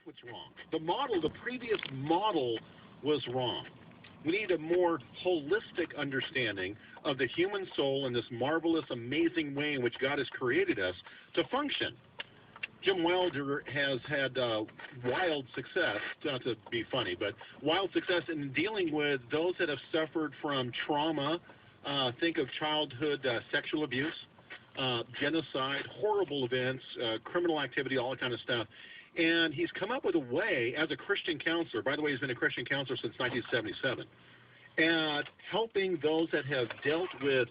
what's wrong. The previous model was wrong. We need a more holistic understanding of the human soul in this marvelous, amazing way in which God has created us to function. Jim Wilder has had wild success, not to be funny, but wild success in dealing with those that have suffered from trauma. Think of childhood sexual abuse, genocide, horrible events, criminal activity, all that kind of stuff. And he's come up with a way, as a Christian counselor, by the way, he's been a Christian counselor since 1977, at helping those that have dealt with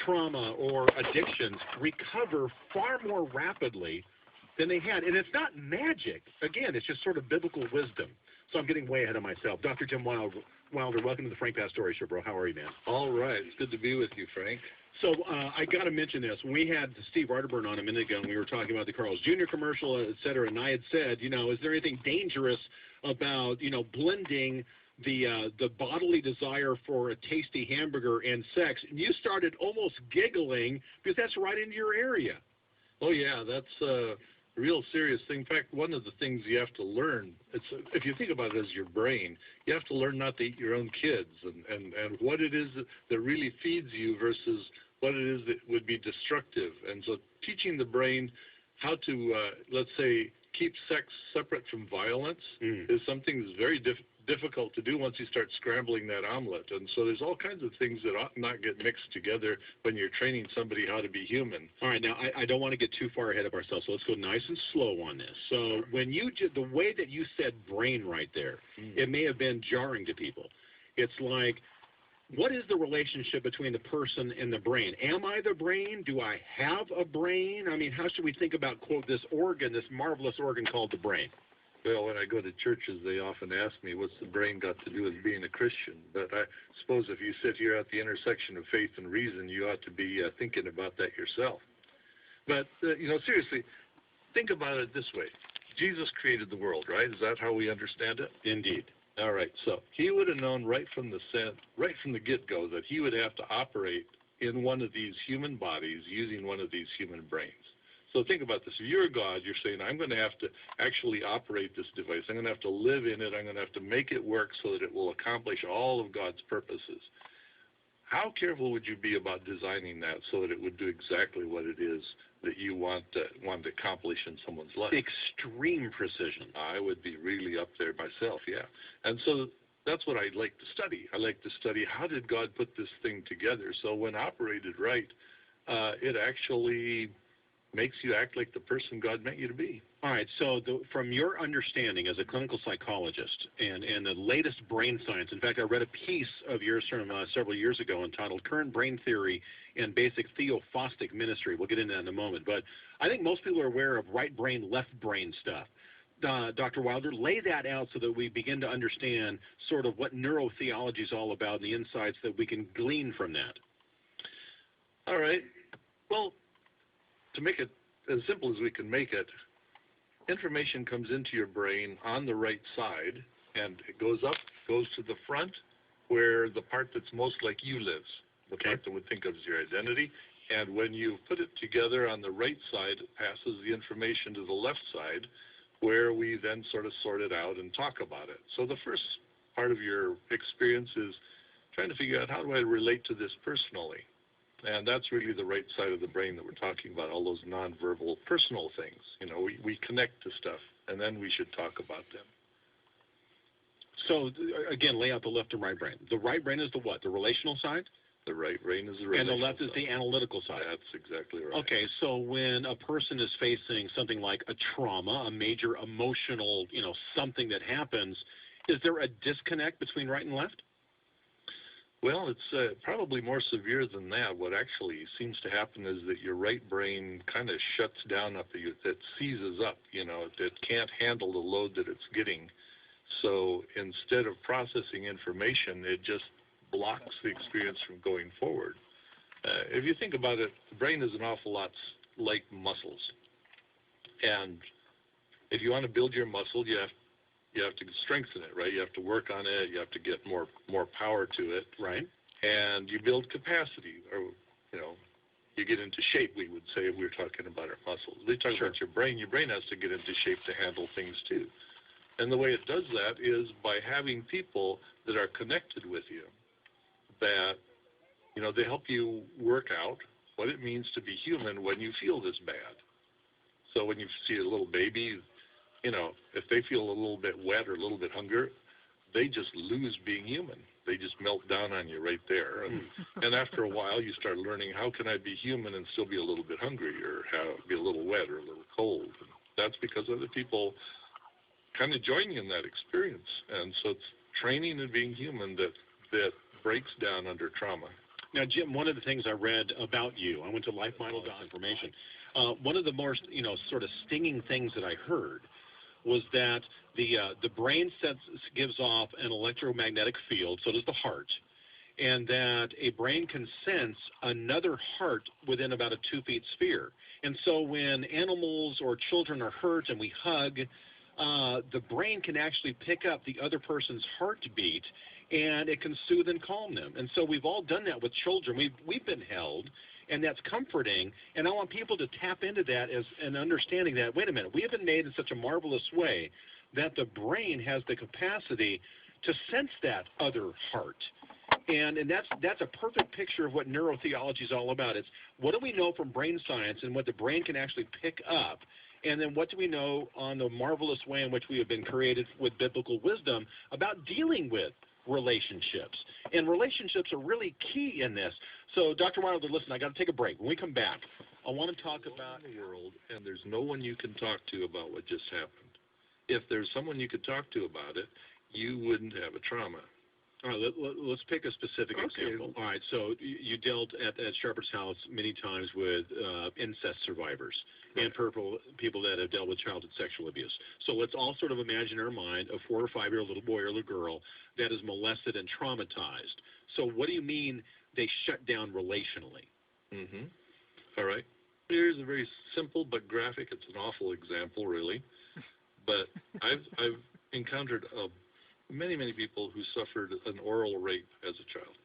trauma or addictions recover far more rapidly than they had. And it's not magic. Again, it's just sort of biblical wisdom. So I'm getting way ahead of myself. Dr. Jim Wilder, welcome to the Frank Pastore Show, bro. How are you, man? All right. It's good to be with you, Frank. So I got to mention this. We had Steve Arterburn on a minute ago, and we were talking about the Carl's Jr. commercial, et cetera, and I had said, is there anything dangerous about, blending the bodily desire for a tasty hamburger and sex? And you started almost giggling because that's right into your area. Oh, yeah, that's a real serious thing. In fact, one of the things you have to learn, if you think about it as your brain, you have to learn not to eat your own kids and what it is that really feeds you versus what it is that would be destructive. And so teaching the brain how to, let's say, keep sex separate from violence is something that's very difficult to do once you start scrambling that omelet. And so there's all kinds of things that ought not get mixed together when you're training somebody how to be human. All right, now I don't want to get too far ahead of ourselves, so let's go nice and slow on this. So when the way that you said brain right there, it may have been jarring to people. It's like, what is the relationship between the person and the brain? Am I the brain? Do I have a brain? I mean, how should we think about, quote, this organ, this marvelous organ called the brain? Well, when I go to churches, they often ask me, what's the brain got to do with being a Christian? But I suppose if you sit here at the intersection of faith and reason, you ought to be thinking about that yourself. But, seriously, think about it this way. Jesus created the world, right? Is that how we understand it? Indeed. All right, so he would have known right from the get-go that he would have to operate in one of these human bodies using one of these human brains. So think about this. If you're God, you're saying, I'm going to have to actually operate this device. I'm going to have to live in it. I'm going to have to make it work so that it will accomplish all of God's purposes. How careful would you be about designing that so that it would do exactly what it is that you want to accomplish in someone's life? Extreme precision. I would be really up there myself, yeah. And so that's what I'd like to study. I like to study how did God put this thing together so when operated right, it actually makes you act like the person God meant you to be. All right, so from your understanding as a clinical psychologist and the latest brain science, in fact, I read a piece of yours from several years ago entitled Current Brain Theory and Basic Theophostic Ministry. We'll get into that in a moment, but I think most people are aware of right brain, left brain stuff. Dr. Wilder, lay that out so that we begin to understand sort of what neurotheology is all about and the insights that we can glean from that. All right. Well, to make it as simple as we can make it, information comes into your brain on the right side, and it goes up, goes to the front, where the part that's most like you lives, the part that we think of as your identity. And when you put it together on the right side, it passes the information to the left side, where we then sort of sort it out and talk about it. So the first part of your experience is trying to figure out, how do I relate to this personally? And that's really the right side of the brain that we're talking about, all those nonverbal personal things. We connect to stuff, and then we should talk about them. So, again, lay out the left and right brain. The right brain is the what? The relational side? The right brain is the relational side. And the left is the analytical side. That's exactly right. Okay, so when a person is facing something like a trauma, a major emotional, something that happens, is there a disconnect between right and left? Well, it's probably more severe than that. What actually seems to happen is that your right brain kind of shuts down up. It seizes up, it can't handle the load that it's getting. So instead of processing information, it just blocks the experience from going forward. If you think about it, the brain is an awful lot like muscles. And if you want to build your muscle, you have to strengthen it, right? You have to work on it. You have to get more power to it. Right. And you build capacity, or, you get into shape, we would say, if we were talking about our muscles. They talk about your brain. Your brain has to get into shape to handle things, too. And the way it does that is by having people that are connected with you, that, they help you work out what it means to be human when you feel this bad. So when you see a little baby, if they feel a little bit wet or a little bit hungry, they just lose being human. They just melt down on you right there. And after a while, you start learning, how can I be human and still be a little bit hungry, or be a little wet or a little cold? And that's because other people kind of join you in that experience. And so it's training and being human that breaks down under trauma. Now, Jim, one of the things I read about you, I went to lifemodel.information. One of the more, sort of stinging things that I heard was that the brain gives off an electromagnetic field, so does the heart, and that a brain can sense another heart within about a 2-foot sphere. And so when animals or children are hurt and we hug, the brain can actually pick up the other person's heartbeat, and it can soothe and calm them. And so we've all done that with children. We've been held, and that's comforting. And I want people to tap into that as an understanding that, wait a minute, we have been made in such a marvelous way that the brain has the capacity to sense that other heart. And that's a perfect picture of what neurotheology is all about. It's what do we know from brain science and what the brain can actually pick up, and then what do we know on the marvelous way in which we have been created with biblical wisdom about dealing with relationships. And relationships are really key in this. So, Dr. Wilder, listen, I got to take a break. When we come back, I want to talk about the world, and there's no one you can talk to about what just happened. If there's someone you could talk to about it, you wouldn't have a trauma. All right, let's pick a specific example. All right, so you dealt at Sharper's house many times with incest survivors and people that have dealt with childhood sexual abuse. So let's all sort of imagine in our mind a 4 or 5-year-old little boy or little girl that is molested and traumatized. So what do you mean they shut down relationally? All right. Here's a very simple but graphic. It's an awful example, really. But I've encountered many people who suffered an oral rape as a child.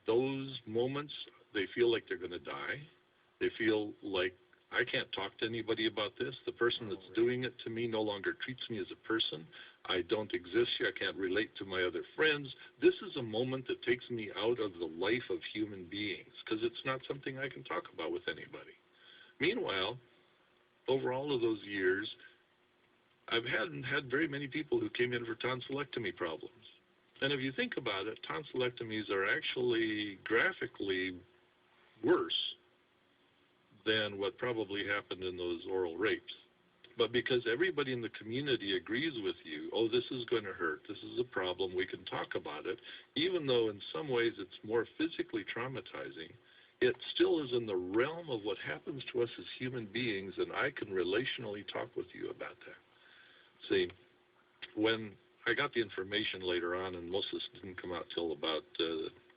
Those moments, they feel like they're going to die. They feel like, I can't talk to anybody about this. The person that's doing it to me no longer treats me as a person. I don't exist here. I can't relate to my other friends. This is a moment that takes me out of the life of human beings because it's not something I can talk about with anybody. Meanwhile, over all of those years, I've had very many people who came in for tonsillectomy problems. And if you think about it, tonsillectomies are actually graphically worse than what probably happened in those oral rapes. But because everybody in the community agrees with you, oh, this is going to hurt, this is a problem, we can talk about it, even though in some ways it's more physically traumatizing, it still is in the realm of what happens to us as human beings, and I can relationally talk with you about that. See, when I got the information later on, and most of this didn't come out till about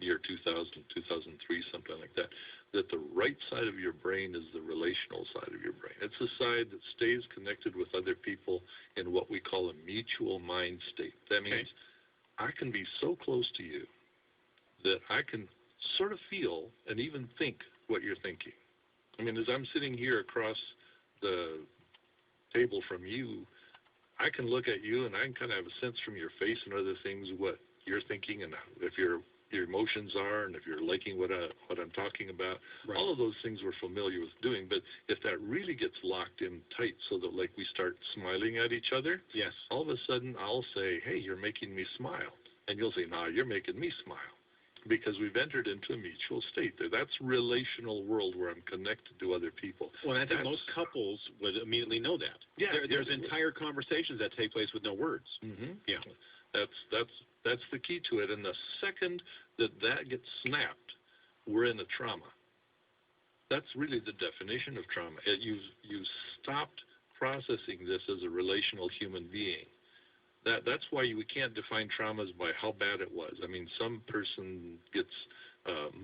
year 2000, 2003, something like that, that the right side of your brain is the relational side of your brain. It's the side that stays connected with other people in what we call a mutual mind state. That means I can be so close to you that I can sort of feel and even think what you're thinking. I mean, as I'm sitting here across the table from you, I can look at you and I can kind of have a sense from your face and other things what you're thinking and if your emotions are and if you're liking what I'm talking about. Right. All of those things we're familiar with doing, but if that really gets locked in tight so that like we start smiling at each other, yes, all of a sudden I'll say, hey, you're making me smile. And you'll say, nah, you're making me smile. Because we've entered into a mutual state there. That's relational world where I'm connected to other people. Well, I think most couples would immediately know that. Yeah, there's entire conversations that take place with no words. Yeah, that's the key to it. And the second that gets snapped, we're in a trauma. That's really the definition of trauma. You've stopped processing this as a relational human being. That's why we can't define traumas by how bad it was. I mean, some person gets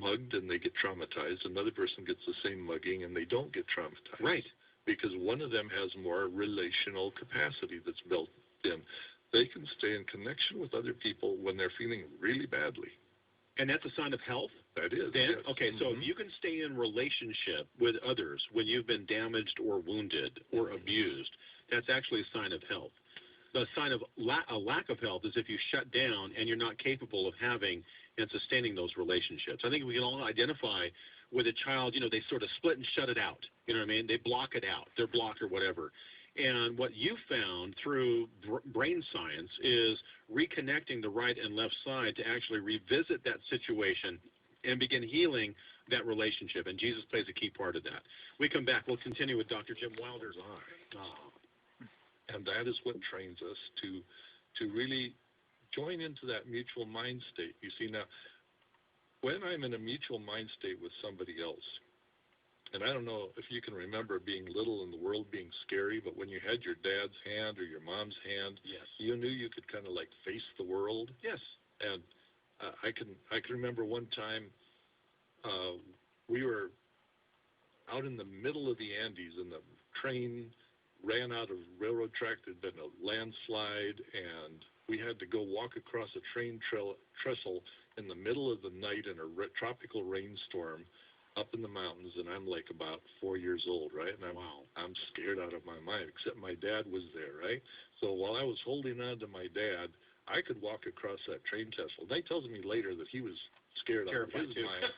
mugged and they get traumatized. Another person gets the same mugging and they don't get traumatized. Right. Because one of them has more relational capacity that's built in. They can stay in connection with other people when they're feeling really badly. And that's a sign of health? That is, then, yes. Okay, so if you can stay in relationship with others when you've been damaged or wounded or abused, that's actually a sign of health. The sign of a lack of health is if you shut down and you're not capable of having and sustaining those relationships. I think we can all identify with a child, they sort of split and shut it out. You know what I mean? They block it out. They're blocked or whatever. And what you found through brain science is reconnecting the right and left side to actually revisit that situation and begin healing that relationship. And Jesus plays a key part of that. We come back. We'll continue with Dr. Jim Wilder's And that is what trains us to really join into that mutual mind state. You see, now, when I'm in a mutual mind state with somebody else, and I don't know if you can remember being little and the world being scary, but when you had your dad's hand or your mom's hand, yes, you knew you could kind of like face the world. Yes. And I can remember one time we were out in the middle of the Andes and the train ran out of railroad track. There'd been a landslide, and we had to go walk across a train trestle in the middle of the night in a tropical rainstorm up in the mountains, and I'm like about 4 years old, right? And I'm scared out of my mind, except my dad was there, right? So while I was holding on to my dad, I could walk across that train trestle. They tells me later that he was scared out of his mind,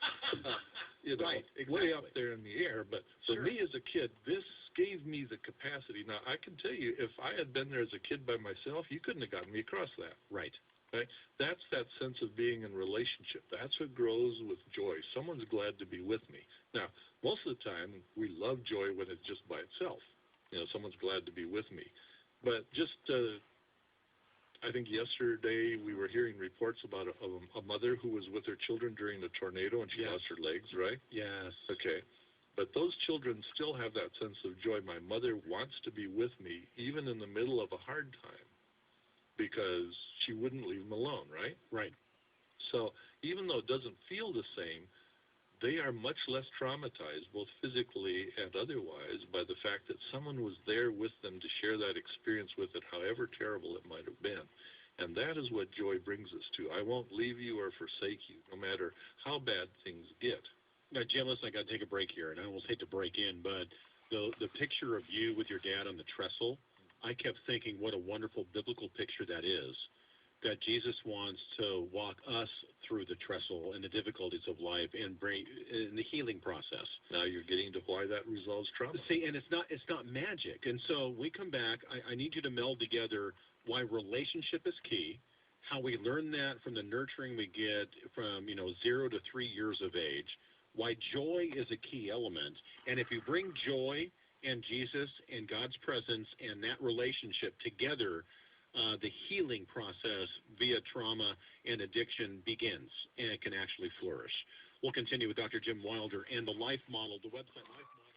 right, exactly. Way up there in the air. But for me as a kid, this gave me the capacity. Now, I can tell you, if I had been there as a kid by myself, you couldn't have gotten me across that. Right. Right? That's that sense of being in relationship. That's what grows with joy. Someone's glad to be with me. Now, most of the time, we love joy when it's just by itself. Someone's glad to be with me. But just, I think yesterday we were hearing reports about a mother who was with her children during the tornado and she lost her legs, right? Yes. Okay. But those children still have that sense of joy. My mother wants to be with me even in the middle of a hard time, because she wouldn't leave them alone, right? Right. So even though it doesn't feel the same, they are much less traumatized, both physically and otherwise, by the fact that someone was there with them to share that experience with it, however terrible it might have been. And that is what joy brings us to. I won't leave you or forsake you, no matter how bad things get. Now, Jim, listen, I got to take a break here, and I almost hate to break in, but the picture of you with your dad on the trestle, I kept thinking what a wonderful biblical picture that is, that Jesus wants to walk us through the trestle and the difficulties of life and bring in the healing process. Now you're getting to why that resolves trauma. See, and it's not magic. And so we come back, I need you to meld together why relationship is key, how we learn that from the nurturing we get from 0 to 3 years of age, why joy is a key element, and if you bring joy and Jesus and God's presence and that relationship together, the healing process via trauma and addiction begins, and it can actually flourish. We'll continue with Dr. Jim Wilder and the life model, the website life model.